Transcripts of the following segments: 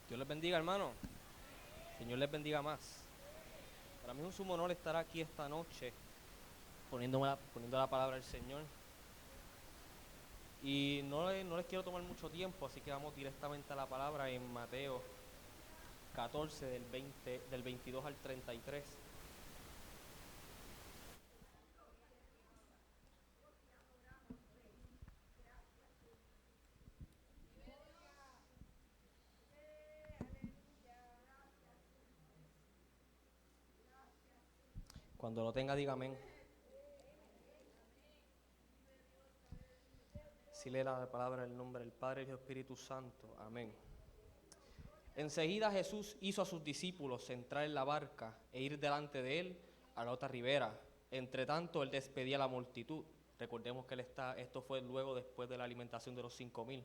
Dios les bendiga, hermano. Señor les bendiga más. Para mí es un sumo honor estar aquí esta noche poniendo la palabra del Señor. Y no les quiero tomar mucho tiempo, así que vamos directamente a la palabra en Mateo 14, del 22 al 33. Cuando lo tenga, diga amén. Si lee la palabra en el nombre del Padre y del Espíritu Santo. Amén. Enseguida Jesús hizo a sus discípulos entrar en la barca e ir delante de él a la otra ribera. Entre tanto, él despedía a la multitud. Recordemos que esto fue luego después de la alimentación de los 5,000.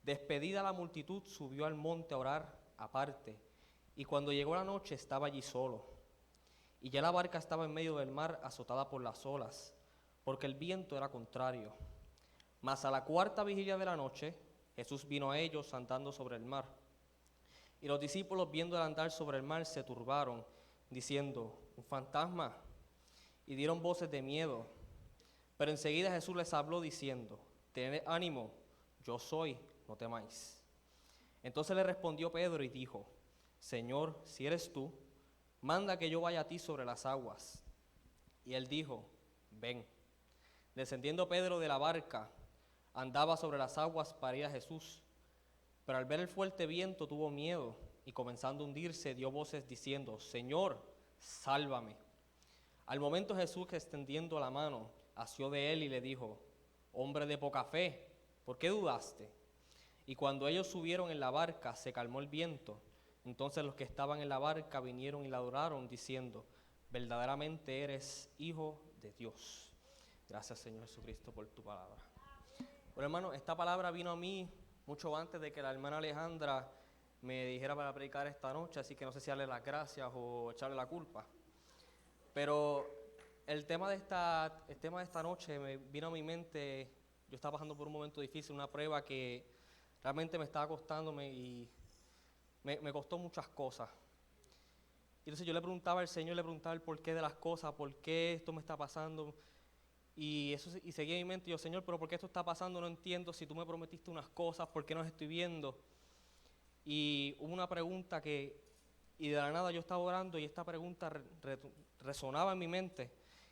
Despedida la multitud, subió al monte a orar aparte. Y cuando llegó la noche estaba allí solo. Y ya la barca estaba en medio del mar, azotada por las olas, porque el viento era contrario. Mas a la cuarta vigilia de la noche, Jesús vino a ellos andando sobre el mar. Y los discípulos, viendo el andar sobre el mar, se turbaron, diciendo: «¿Un fantasma?», y dieron voces de miedo. Pero enseguida Jesús les habló diciendo: «Tened ánimo, yo soy, no temáis». Entonces le respondió Pedro y dijo: «Señor, si eres tú, manda que yo vaya a ti sobre las aguas». Y él dijo: «Ven». Descendiendo Pedro de la barca, andaba sobre las aguas para ir a Jesús. Pero al ver el fuerte viento tuvo miedo y comenzando a hundirse dio voces diciendo: «Señor, sálvame». Al momento Jesús, extendiendo la mano, asió de él y le dijo: «Hombre de poca fe, ¿por qué dudaste?». Y cuando ellos subieron en la barca se calmó el viento. Entonces los que estaban en la barca vinieron y la adoraron diciendo: «Verdaderamente eres Hijo de Dios». Gracias, Señor Jesucristo, por tu palabra. Bueno, hermano, esta palabra vino a mí mucho antes de que la hermana Alejandra me dijera para predicar esta noche, así que no sé si darle las gracias o echarle la culpa. Pero el tema de esta noche me vino a mi mente. Yo estaba pasando por un momento difícil, una prueba que realmente me estaba costándome y me costó muchas cosas. Y entonces yo le preguntaba al Señor, le preguntaba el porqué de las cosas, por qué esto me está pasando. Y seguía en mi mente, yo: «Señor, pero ¿por qué esto está pasando? No entiendo, si tú me prometiste unas cosas, ¿por qué no las estoy viendo?». Y hubo una pregunta y de la nada yo estaba orando y esta pregunta resonaba en mi mente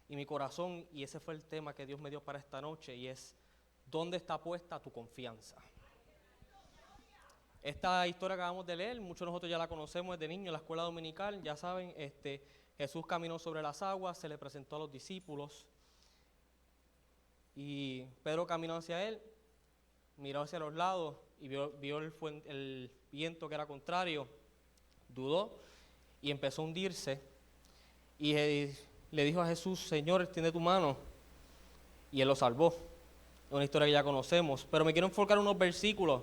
y mi corazón, y ese fue el tema que Dios me dio para esta noche, y es: ¿dónde está puesta tu confianza? Esta historia que acabamos de leer, muchos de nosotros ya la conocemos desde niños en la escuela dominical, ya saben, Jesús caminó sobre las aguas, se le presentó a los discípulos, y Pedro caminó hacia él, miró hacia los lados y vio el viento que era contrario, dudó y empezó a hundirse. Y le dijo a Jesús: «Señor, extiende tu mano». Y él lo salvó. Es una historia que ya conocemos, pero me quiero enfocar en unos versículos.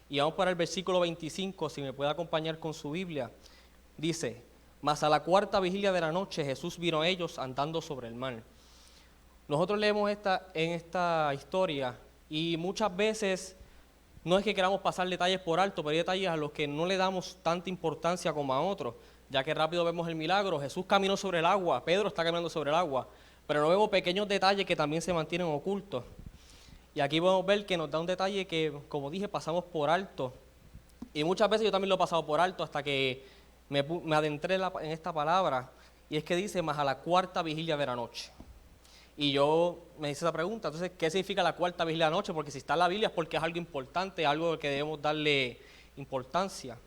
Y vamos para el versículo 25, si me puede acompañar con su Biblia. Dice: «Mas a la cuarta vigilia de la noche Jesús vino a ellos andando sobre el mar». Nosotros leemos en esta historia y muchas veces no es que queramos pasar detalles por alto, pero hay detalles a los que no le damos tanta importancia como a otros, ya que rápido vemos el milagro. Jesús caminó sobre el agua, Pedro está caminando sobre el agua, pero no vemos pequeños detalles que también se mantienen ocultos. Y aquí podemos ver que nos da un detalle que, como dije, pasamos por alto. Y muchas veces yo también lo he pasado por alto hasta que me adentré en esta palabra. Y es que dice: «Mas a la cuarta vigilia de la noche». Y yo me hice esa pregunta, entonces, ¿qué significa la cuarta vigilia de la noche? Porque si está en la Biblia es porque es algo importante, algo que debemos darle importancia.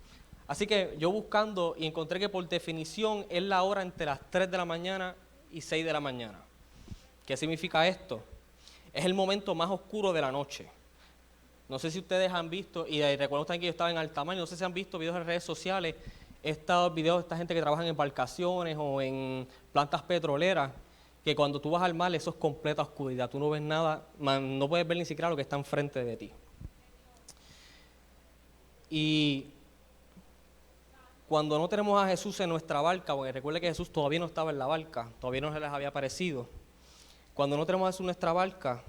Así que yo buscando y encontré que por definición es la hora entre las 3 de la mañana y 6 de la mañana. ¿Qué significa esto? Es el momento más oscuro de la noche. No sé si ustedes han visto, y recuerdo también que yo estaba en Altamar, no sé si han visto videos en redes sociales, estos videos de esta gente que trabaja en embarcaciones o en plantas petroleras, que cuando tú vas al mar eso es completa oscuridad, tú no ves nada, no puedes ver ni siquiera lo que está enfrente de ti. Y cuando no tenemos a Jesús en nuestra barca, porque recuerde que Jesús todavía no estaba en la barca, todavía no se les había aparecido, cuando no tenemos a Jesús en nuestra barca,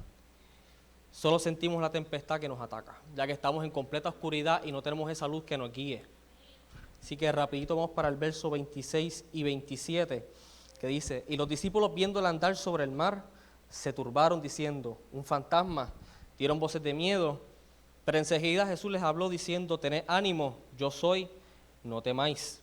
solo sentimos la tempestad que nos ataca, ya que estamos en completa oscuridad y no tenemos esa luz que nos guíe. Así que rapidito vamos para el verso 26 y 27, que dice, y los discípulos viéndole andar sobre el mar, se turbaron diciendo, un fantasma, dieron voces de miedo, pero enseguida Jesús les habló diciendo, tened ánimo, yo soy, no temáis.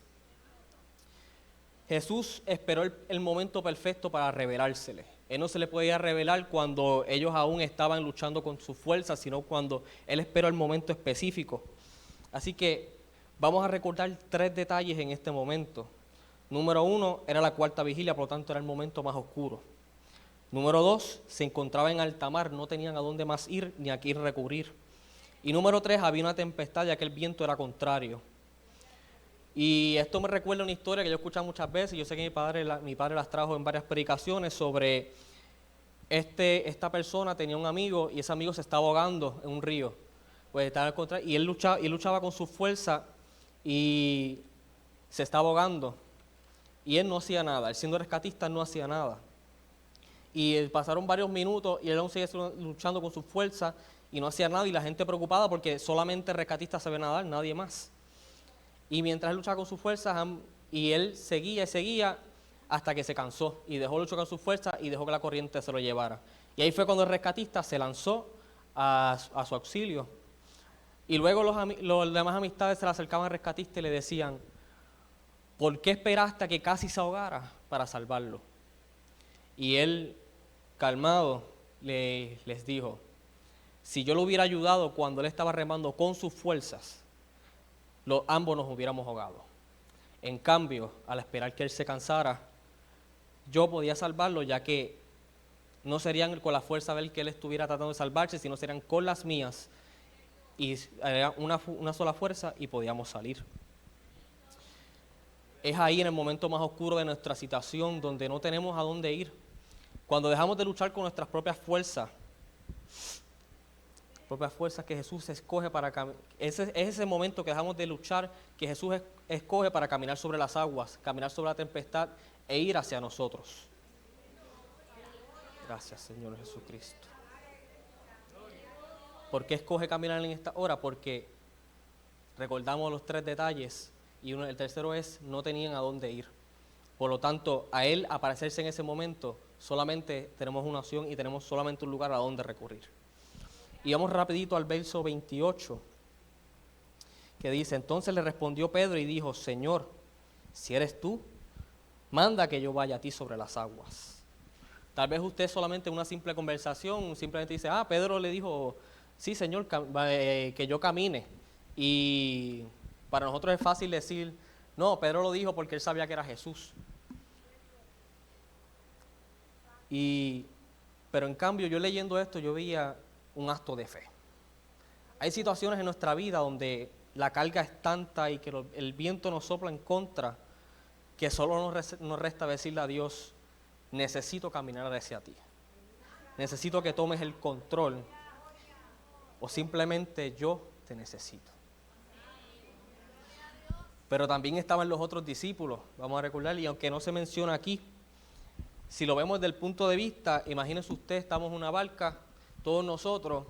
Jesús esperó el momento perfecto para revelársele. Él no se le podía revelar cuando ellos aún estaban luchando con su fuerza, sino cuando Él esperó el momento específico. Así que vamos a recordar 3 detalles en este momento. Número 1, era la cuarta vigilia, por lo tanto era el momento más oscuro. Número 2, se encontraba en alta mar, no tenían a dónde más ir ni a quién recurrir. Y número 3, había una tempestad ya que el viento era contrario. Y esto me recuerda una historia que yo he escuchado muchas veces, yo sé que mi padre las trajo en varias predicaciones sobre esta persona tenía un amigo y ese amigo se estaba ahogando en un río. Pues estaba y él luchaba con su fuerza y se estaba ahogando. Y él no hacía nada, él siendo rescatista no hacía nada. Y pasaron varios minutos y él aún seguía luchando con su fuerza y no hacía nada y la gente preocupada porque solamente el rescatista sabe nadar, nadie más. Y mientras él luchaba con sus fuerzas, y él seguía y seguía hasta que se cansó y dejó de luchar con sus fuerzas y dejó que la corriente se lo llevara. Y ahí fue cuando el rescatista se lanzó a su auxilio. Y luego los demás amistades se le acercaban al rescatista y le decían, ¿por qué esperaste a que casi se ahogara para salvarlo? Y él, calmado, les dijo, si yo lo hubiera ayudado cuando él estaba remando con sus fuerzas, ambos nos hubiéramos ahogado. En cambio, al esperar que él se cansara, yo podía salvarlo, ya que no serían con la fuerza de él que él estuviera tratando de salvarse, sino serían con las mías, y era una sola fuerza y podíamos salir. Es ahí en el momento más oscuro de nuestra situación, donde no tenemos a dónde ir. Cuando dejamos de luchar con nuestras propias fuerzas que Jesús escoge para caminar. Es ese momento que dejamos de luchar, que Jesús escoge para caminar sobre las aguas, caminar sobre la tempestad e ir hacia nosotros. Gracias, Señor Jesucristo. ¿Por qué escoge caminar en esta hora? Porque recordamos los 3 detalles y el tercero es, no tenían a dónde ir. Por lo tanto, a Él aparecerse en ese momento, solamente tenemos una opción y tenemos solamente un lugar a donde recurrir. Y vamos rapidito al verso 28, que dice, entonces le respondió Pedro y dijo, Señor, si eres tú, manda que yo vaya a ti sobre las aguas. Tal vez usted solamente en una simple conversación, simplemente dice, Pedro le dijo, sí, Señor, que yo camine. Y para nosotros es fácil decir, no, Pedro lo dijo porque él sabía que era Jesús. Pero en cambio, yo leyendo esto, yo veía un acto de fe. Hay situaciones en nuestra vida donde la carga es tanta y que el viento nos sopla en contra, que solo nos resta decirle a Dios, necesito caminar hacia ti. Necesito que tomes el control o simplemente yo te necesito. Pero también estaban los otros discípulos, vamos a recordar, y aunque no se menciona aquí, si lo vemos desde el punto de vista, imagínense usted, estamos en una barca, todos nosotros,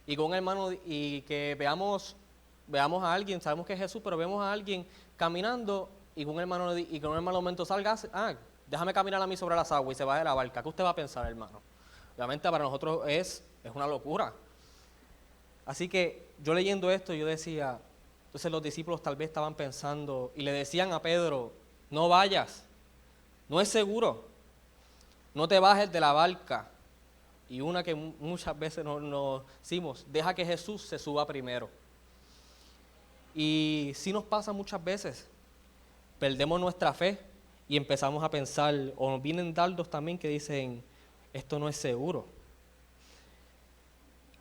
y con un hermano, y que veamos a alguien, sabemos que es Jesús, pero vemos a alguien caminando, y con un hermano momento salga, déjame caminar a mí sobre las aguas, y se va de la barca. ¿Qué usted va a pensar, hermano? Obviamente para nosotros es una locura. Así que yo leyendo esto, yo decía, entonces los discípulos tal vez estaban pensando, y le decían a Pedro, no vayas, no es seguro, no te bajes de la barca. Y una que muchas veces nos decimos, deja que Jesús se suba primero. Y sí nos pasa muchas veces, perdemos nuestra fe y empezamos a pensar, o nos vienen dardos también que dicen, esto no es seguro.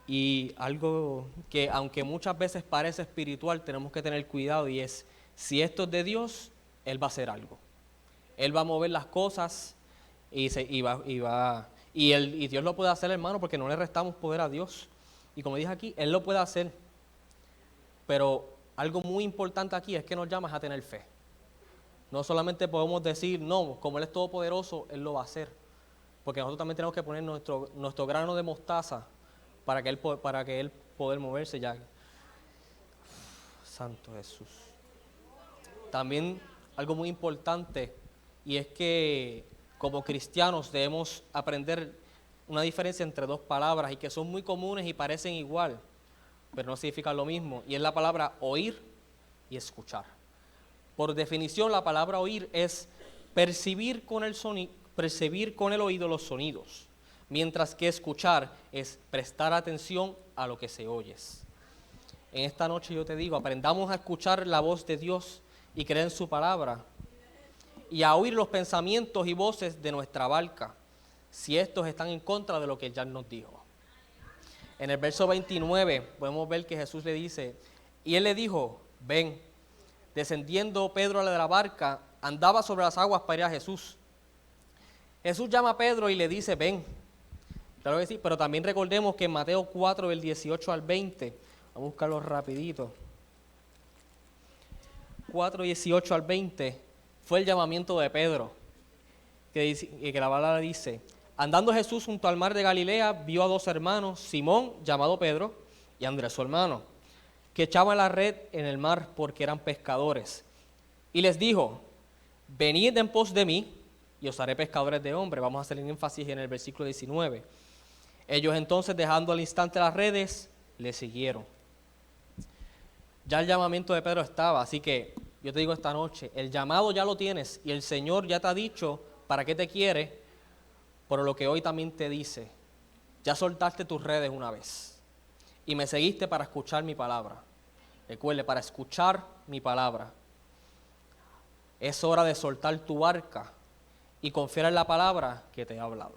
Y algo que aunque muchas veces parece espiritual, tenemos que tener cuidado y es, si esto es de Dios, Él va a hacer algo. Él va a mover las cosas y Dios lo puede hacer, hermano, porque no le restamos poder a Dios. Y como dije aquí, Él lo puede hacer. Pero algo muy importante aquí es que nos llama a tener fe. No solamente podemos decir, no, como Él es todopoderoso, Él lo va a hacer. Porque nosotros también tenemos que poner nuestro grano de mostaza para que Él poder moverse ya. Santo Jesús. también algo muy importante, y es que como cristianos debemos aprender una diferencia entre dos palabras y que son muy comunes y parecen igual, pero no significan lo mismo, y es la palabra oír y escuchar. Por definición, la palabra oír es percibir con el oído los sonidos, mientras que escuchar es prestar atención a lo que se oye. En esta noche yo te digo, aprendamos a escuchar la voz de Dios y creer en su palabra, y a oír los pensamientos y voces de nuestra barca, si estos están en contra de lo que ya nos dijo. En el verso 29 podemos ver que Jesús le dice, y él le dijo, ven. Descendiendo Pedro de la barca, andaba sobre las aguas para ir a Jesús. Jesús llama a Pedro y le dice, ven. Claro que sí, pero también recordemos que en Mateo 4, del 18 al 20, vamos a buscarlo rapidito. 4, 18 al 20, fue el llamamiento de Pedro, que la palabra dice, andando Jesús junto al mar de Galilea, vio a dos hermanos, Simón, llamado Pedro, y Andrés su hermano, que echaban la red en el mar porque eran pescadores. Y les dijo, venid en pos de mí, y os haré pescadores de hombres. Vamos a hacer énfasis en el versículo 19. Ellos entonces, dejando al instante las redes, le siguieron. Ya el llamamiento de Pedro estaba, así que yo te digo esta noche, el llamado ya lo tienes, y el Señor ya te ha dicho para qué te quiere, por lo que hoy también te dice, ya soltaste tus redes una vez. Y me seguiste para escuchar mi palabra. Recuerde, para escuchar mi palabra. Es hora de soltar tu barca y confiar en la palabra que te he hablado.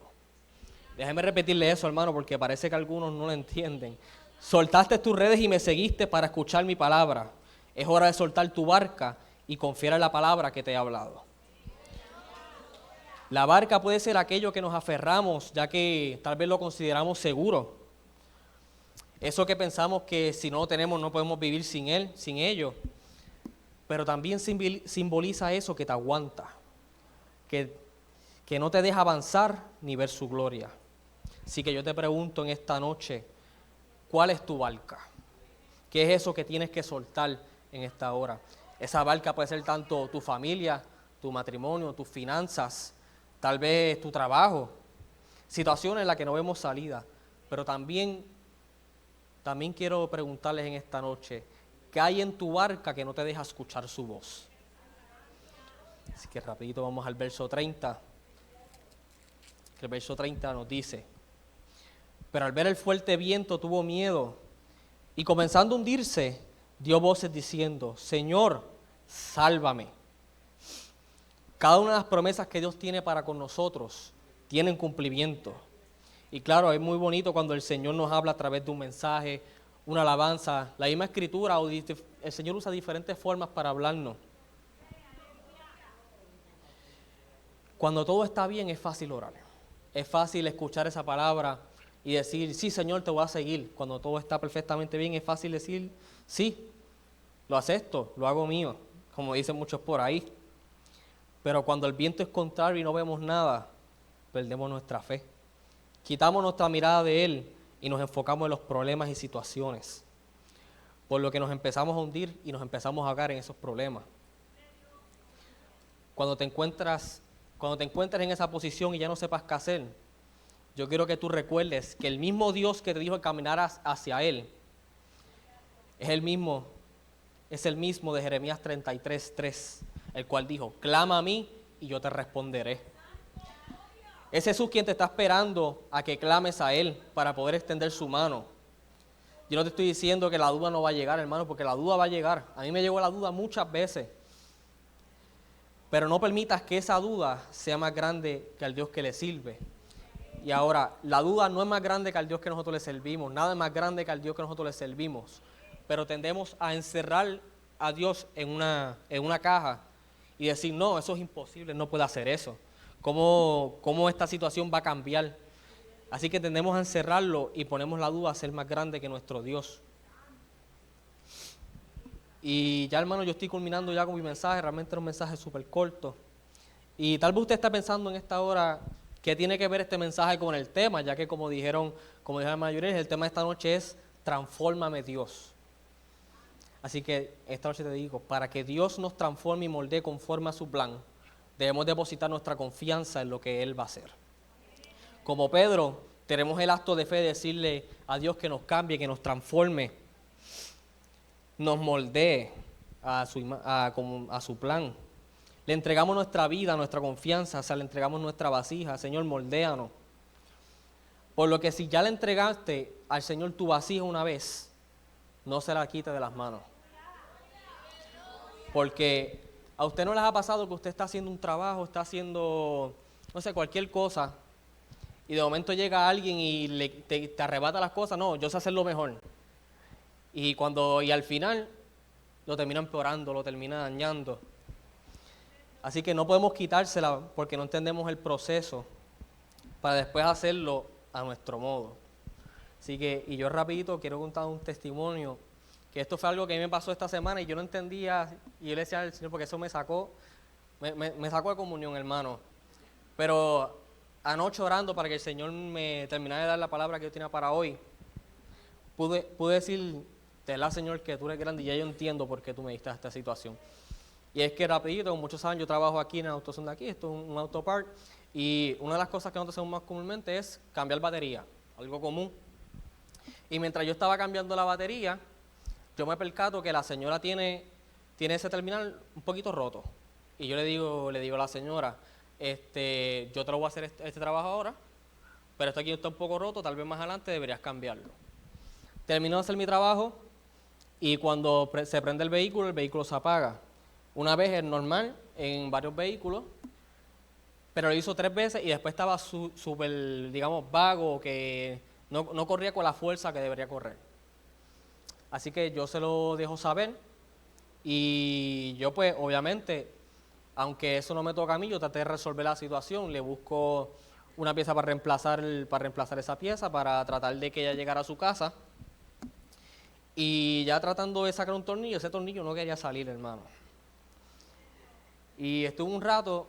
Déjeme repetirle eso, hermano, porque parece que algunos no lo entienden. Soltaste tus redes y me seguiste para escuchar mi palabra. Es hora de soltar tu barca y confiar en la palabra que te he hablado. La barca puede ser aquello que nos aferramos, ya que tal vez lo consideramos seguro. Eso que pensamos que si no lo tenemos no podemos vivir sin él, sin ello. Pero también simboliza eso que te aguanta, que no te deja avanzar ni ver su gloria. Así que yo te pregunto en esta noche, ¿cuál es tu barca? ¿Qué es eso que tienes que soltar en esta hora? Esa barca puede ser tanto tu familia, tu matrimonio, tus finanzas, tal vez tu trabajo, situaciones en las que no vemos salida, pero también quiero preguntarles en esta noche, ¿qué hay en tu barca que no te deja escuchar su voz? Así que rapidito vamos al verso 30. El verso 30 nos dice, pero al ver el fuerte viento tuvo miedo y comenzando a hundirse, dio voces diciendo, Señor, sálvame. Cada una de las promesas que Dios tiene para con nosotros tienen cumplimiento. Y claro, es muy bonito cuando el Señor nos habla a través de un mensaje, una alabanza, la misma escritura, o el Señor usa diferentes formas para hablarnos. Cuando todo está bien es fácil orar, es fácil escuchar esa palabra y decir, sí Señor, te voy a seguir. Cuando todo está perfectamente bien es fácil decir, sí, lo acepto, lo hago mío, como dicen muchos por ahí. Pero cuando el viento es contrario y no vemos nada, perdemos nuestra fe. Quitamos nuestra mirada de Él y nos enfocamos en los problemas y situaciones, por lo que nos empezamos a hundir y nos empezamos a ahogar en esos problemas. Cuando te encuentres en esa posición y ya no sepas qué hacer, yo quiero que tú recuerdes que el mismo Dios que te dijo que caminaras hacia Él es el mismo de Jeremías 33:3, el cual dijo, clama a mí y yo te responderé. Es Jesús quien te está esperando a que clames a Él para poder extender su mano. Yo no te estoy diciendo que la duda no va a llegar, hermano, porque la duda va a llegar. A mí me llegó la duda muchas veces. Pero no permitas que esa duda sea más grande que al Dios que le sirve. Y ahora, la duda no es más grande que al Dios que nosotros le servimos. Nada es más grande que al Dios que nosotros le servimos. Pero tendemos a encerrar a Dios en una caja y decir, no, eso es imposible, no puede hacer eso. ¿Cómo esta situación va a cambiar? Así que tendemos a encerrarlo y ponemos la duda a ser más grande que nuestro Dios. Y ya, hermano, yo estoy culminando ya con mi mensaje, realmente era un mensaje súper corto. Y tal vez usted está pensando en esta hora, ¿qué tiene que ver este mensaje con el tema? Ya que como dijeron la mayoría, el tema de esta noche es Transfórmame Dios. Así que esta noche te digo, para que Dios nos transforme y moldee conforme a su plan, debemos depositar nuestra confianza en lo que Él va a hacer. Como Pedro, tenemos el acto de fe de decirle a Dios que nos cambie, que nos transforme, nos moldee a su plan. Le entregamos nuestra vida, nuestra confianza, o sea, le entregamos nuestra vasija. Señor, moldéanos. Por lo que si ya le entregaste al Señor tu vasija una vez, no se la quite de las manos. Porque a usted no les ha pasado que usted está haciendo un trabajo, está haciendo, no sé, cualquier cosa, y de momento llega alguien y te arrebata las cosas. No, yo sé hacerlo mejor. Y al final lo termina empeorando, lo termina dañando. Así que no podemos quitársela porque no entendemos el proceso para después hacerlo a nuestro modo. Así que, y yo rapidito quiero contar un testimonio, que esto fue algo que a mí me pasó esta semana y yo no entendía, y yo le decía al Señor, porque eso me sacó de comunión, hermano. Pero anoche orando para que el Señor me terminara de dar la palabra que yo tenía para hoy, pude decir, te la Señor, que tú eres grande y ya yo entiendo por qué tú me diste esta situación. Y es que rapidito, con muchos años yo trabajo aquí en el AutoZone de aquí, esto es un autopark, y una de las cosas que nosotros hacemos más comúnmente es cambiar batería, algo común. Y mientras yo estaba cambiando la batería, yo me percato que la señora tiene ese terminal un poquito roto. Y yo le digo a la señora, yo te lo voy a hacer este trabajo ahora, pero esto aquí está un poco roto, tal vez más adelante deberías cambiarlo. Termino de hacer mi trabajo y cuando se prende el vehículo se apaga. Una vez es normal en varios vehículos, pero lo hizo 3 veces y después estaba súper, digamos, vago, que no corría con la fuerza que debería correr. Así que yo se lo dejo saber y yo pues obviamente, aunque eso no me toca a mí, yo traté de resolver la situación, le busco una pieza para reemplazar esa pieza, para tratar de que ella llegara a su casa. Y ya tratando de sacar un tornillo, ese tornillo no quería salir, hermano. Y estuve un rato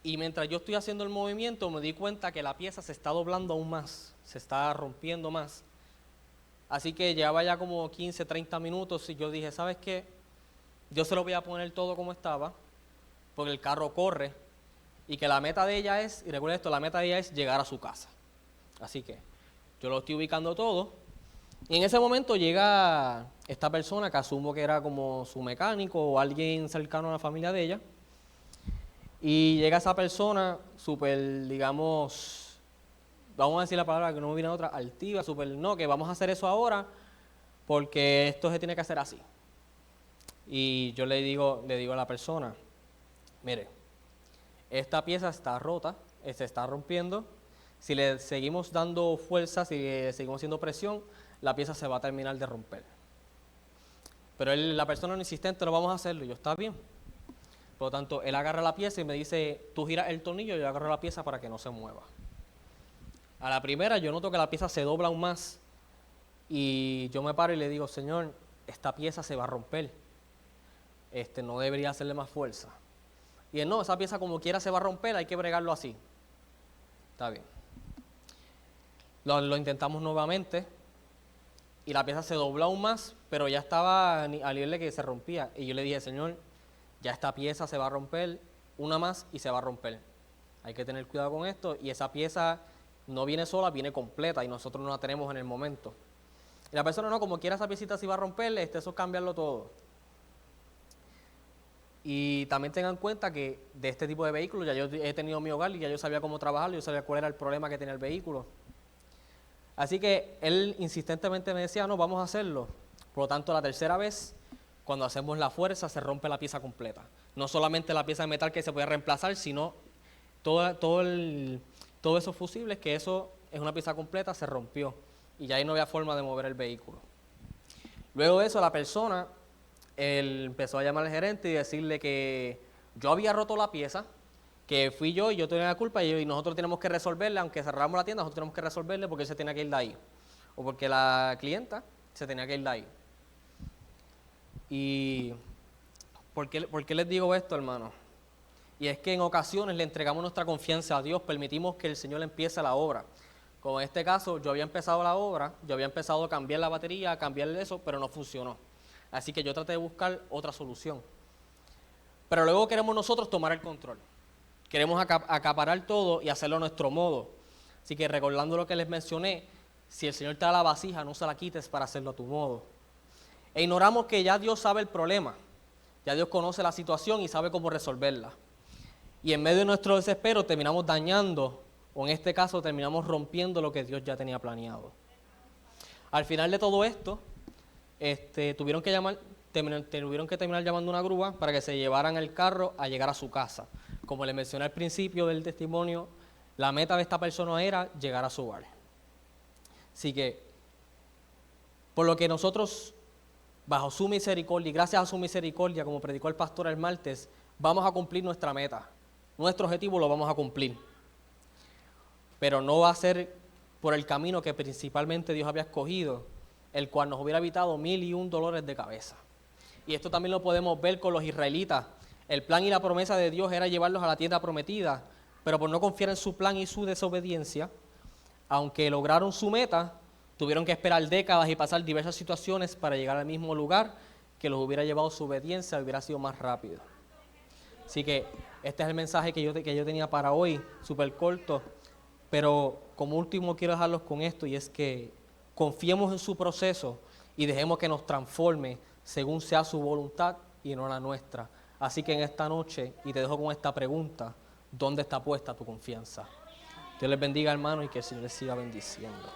y mientras yo estoy haciendo el movimiento me di cuenta que la pieza se está doblando aún más, se está rompiendo más. Así que llevaba ya como 15, 30 minutos y yo dije, ¿sabes qué? Yo se lo voy a poner todo como estaba, porque el carro corre y que la meta de ella es, y recuerda esto, la meta de ella es llegar a su casa. Así que yo lo estoy ubicando todo y en ese momento llega esta persona que asumo que era como su mecánico o alguien cercano a la familia de ella. Y llega esa persona súper, digamos, vamos a decir la palabra que no me viene otra, altiva, súper, no, que vamos a hacer eso ahora porque esto se tiene que hacer así. Y yo le digo a la persona, mire, esta pieza está rota, se está rompiendo, si le seguimos dando fuerza, si le seguimos haciendo presión, la pieza se va a terminar de romper. Pero la persona no insistente, no vamos a hacerlo, y yo, está bien. Por lo tanto, él agarra la pieza y me dice, tú giras el tornillo y yo agarro la pieza para que no se mueva. A la primera yo noto que la pieza se dobla aún más y yo me paro y le digo, Señor, esta pieza se va a romper. No debería hacerle más fuerza. Y él, no, esa pieza como quiera se va a romper, hay que bregarlo así. Está bien. Lo intentamos nuevamente y la pieza se dobló aún más, pero ya estaba al nivel de que se rompía. Y yo le dije, Señor, ya esta pieza se va a romper, una más y se va a romper. Hay que tener cuidado con esto y esa pieza no viene sola, viene completa y nosotros no la tenemos en el momento. Y la persona, no, como quiera esa piecita se va a romper, eso es cambiarlo todo. Y también tengan en cuenta que de este tipo de vehículos ya yo he tenido mi hogar y ya yo sabía cómo trabajarlo, yo sabía cuál era el problema que tenía el vehículo. Así que él insistentemente me decía, no, vamos a hacerlo. Por lo tanto, la tercera vez, cuando hacemos la fuerza, se rompe la pieza completa. No solamente la pieza de metal que se puede reemplazar, sino todos esos fusibles, que eso es una pieza completa, se rompió. Y ya ahí no había forma de mover el vehículo. Luego de eso, la persona, él empezó a llamar al gerente y decirle que yo había roto la pieza, que fui yo y yo tenía la culpa y nosotros tenemos que resolverle, aunque cerramos la tienda, nosotros tenemos que resolverle porque él se tenía que ir de ahí. O porque la clienta se tenía que ir de ahí. ¿Y por qué les digo esto, hermano? Y es que en ocasiones le entregamos nuestra confianza a Dios, permitimos que el Señor empiece la obra. Como en este caso, yo había empezado la obra, yo había empezado a cambiar la batería, a cambiar eso, pero no funcionó. Así que yo traté de buscar otra solución. Pero luego queremos nosotros tomar el control. Queremos acaparar todo y hacerlo a nuestro modo. Así que recordando lo que les mencioné, si el Señor te da la vasija, no se la quites para hacerlo a tu modo. E ignoramos que ya Dios sabe el problema. Ya Dios conoce la situación y sabe cómo resolverla. Y en medio de nuestro desespero terminamos dañando, o en este caso terminamos rompiendo lo que Dios ya tenía planeado. Al final de todo esto, tuvieron que terminar llamando una grúa para que se llevaran el carro a llegar a su casa. Como les mencioné al principio del testimonio, la meta de esta persona era llegar a su hogar. Así que, por lo que nosotros, bajo su misericordia y gracias a su misericordia, como predicó el pastor el martes, vamos a cumplir nuestra meta. Nuestro objetivo lo vamos a cumplir. Pero no va a ser por el camino que principalmente Dios había escogido, el cual nos hubiera evitado 1001 dolores de cabeza. Y esto también lo podemos ver con los israelitas. El plan y la promesa de Dios era llevarlos a la tierra prometida, pero por no confiar en su plan y su desobediencia, aunque lograron su meta, tuvieron que esperar décadas y pasar diversas situaciones para llegar al mismo lugar que los hubiera llevado su obediencia, hubiera sido más rápido. Así que este es el mensaje que yo tenía para hoy, súper corto, pero como último quiero dejarlos con esto, y es que confiemos en su proceso y dejemos que nos transforme según sea su voluntad y no la nuestra. Así que en esta noche, y te dejo con esta pregunta, ¿dónde está puesta tu confianza? Dios les bendiga, hermanos, y que el Señor les siga bendiciendo.